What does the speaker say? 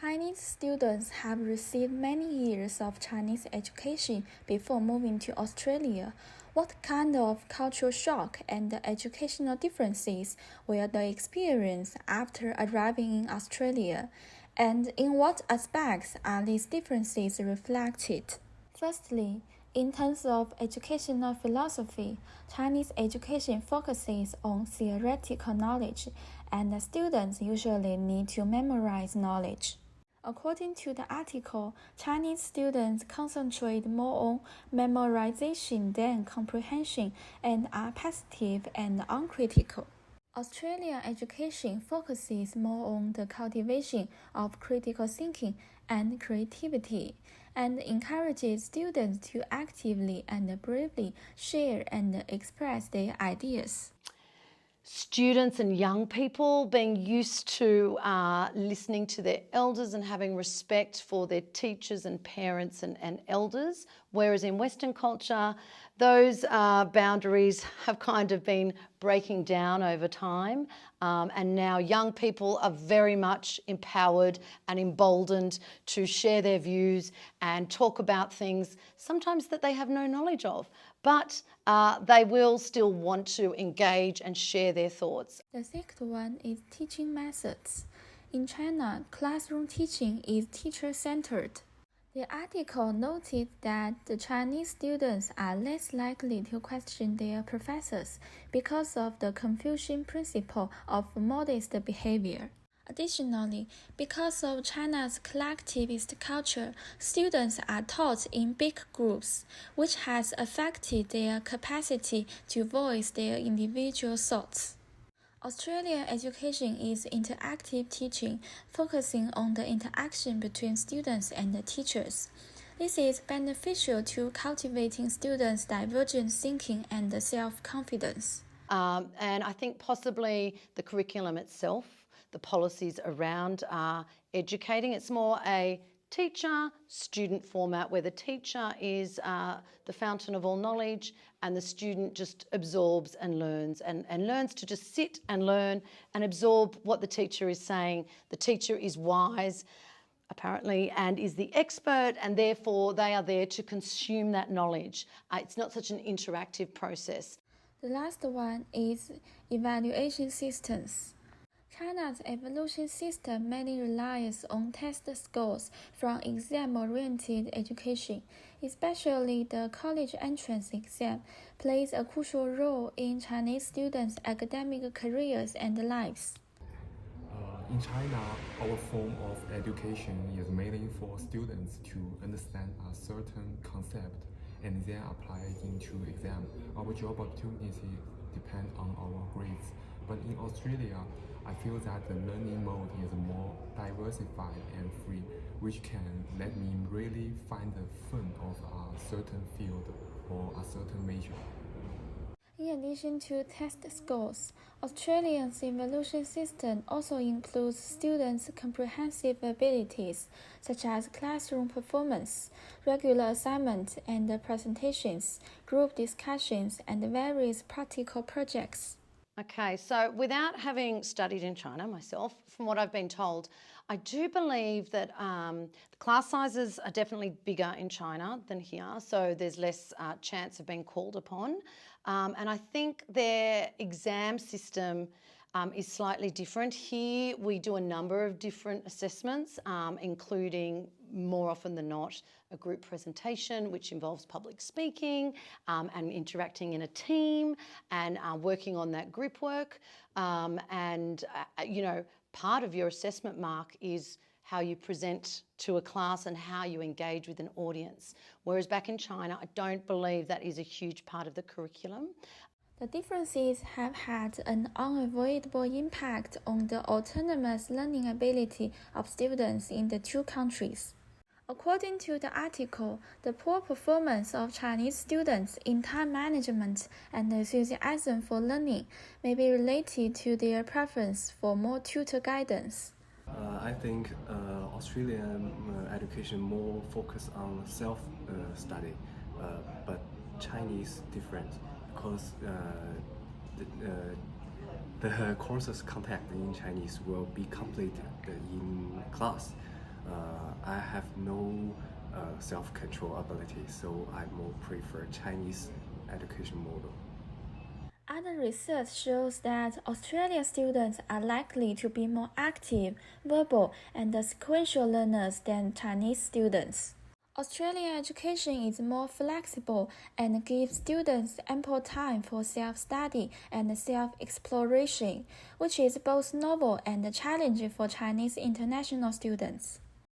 Chinese students have received many years of Chinese education before moving to Australia. What kind of cultural shock and educational differences will they experience after arriving in Australia? And in what aspects are these differences reflected? Firstly, in terms of educational philosophy, Chinese education focuses on theoretical knowledge, and students usually need to memorize knowledge. According to the article, Chinese students concentrate more on memorization than comprehension and are passive and uncritical. Australian education focuses more on the cultivation of critical thinking and creativity, and encourages students to actively and bravely share and express their ideas. Students and young people being used to listening to their elders and having respect for their teachers and parents and elders, whereas in Western culture, those boundaries have kind of been breaking down over time, and now young people are very much empowered and emboldened to share their views and talk about things sometimes that they have no knowledge of, but they will still want to engage and share their thoughts. The second one is teaching methods. In China, classroom teaching is teacher-centered. The article noted that the Chinese students are less likely to question their professors because of the Confucian principle of modest behavior. Additionally, because of China's collectivist culture, students are taught in big groups, which has affected their capacity to voice their individual thoughts. Australian education is interactive teaching, focusing on the interaction between students and the teachers. This is beneficial to cultivating students' divergent thinking and self-confidence. And I think possibly the curriculum itself, the policies around educating, it's more a teacher-student format where the teacher is the fountain of all knowledge and the student just absorbs and learns and learns to just sit and learn and absorb what the teacher is saying. The teacher is wise, apparently, and is the expert, and therefore they are there to consume that knowledge. It's not such an interactive process. The last one is evaluation systems. China's evaluation system mainly relies on test scores from exam-oriented education, especially the college entrance exam plays a crucial role in Chinese students' academic careers and lives. In China, our form of education is mainly for students to understand a certain concept and then apply it into exam. Our job opportunity depend on our grades. But in Australia, I feel that the learning mode is more diversified and free, which can let me really find the fun of a certain field or a certain major. In addition to test scores, Australia's evaluation system also includes students' comprehensive abilities, such as classroom performance, regular assignments and presentations, group discussions, and various practical projects. Okay, so without having studied in China myself, from what I've been told, I do believe that the class sizes are definitely bigger in China than here, so there's less chance of being called upon. And I think their exam system is slightly different. Here we do a number of different assessments, including more often than not a group presentation, which involves public speaking and interacting in a team and working on that group work. Part of your assessment mark is how you present to a class and how you engage with an audience. Whereas back in China, I don't believe that is a huge part of the curriculum. The differences have had an unavoidable impact on the autonomous learning ability of students in the two countries. According to the article, the poor performance of Chinese students in time management and enthusiasm for learning may be related to their preference for more tutor guidance. I think Australian education more focus on self-study, but Chinese different because the courses content in Chinese will be completed in class. I have no self-control ability, so I more prefer Chinese education model. Other research shows that Australian students are likely to be more active, verbal, and sequential learners than Chinese students. Australian education is more flexible and gives students ample time for self-study and self-exploration, which is both novel and challenging for Chinese international students.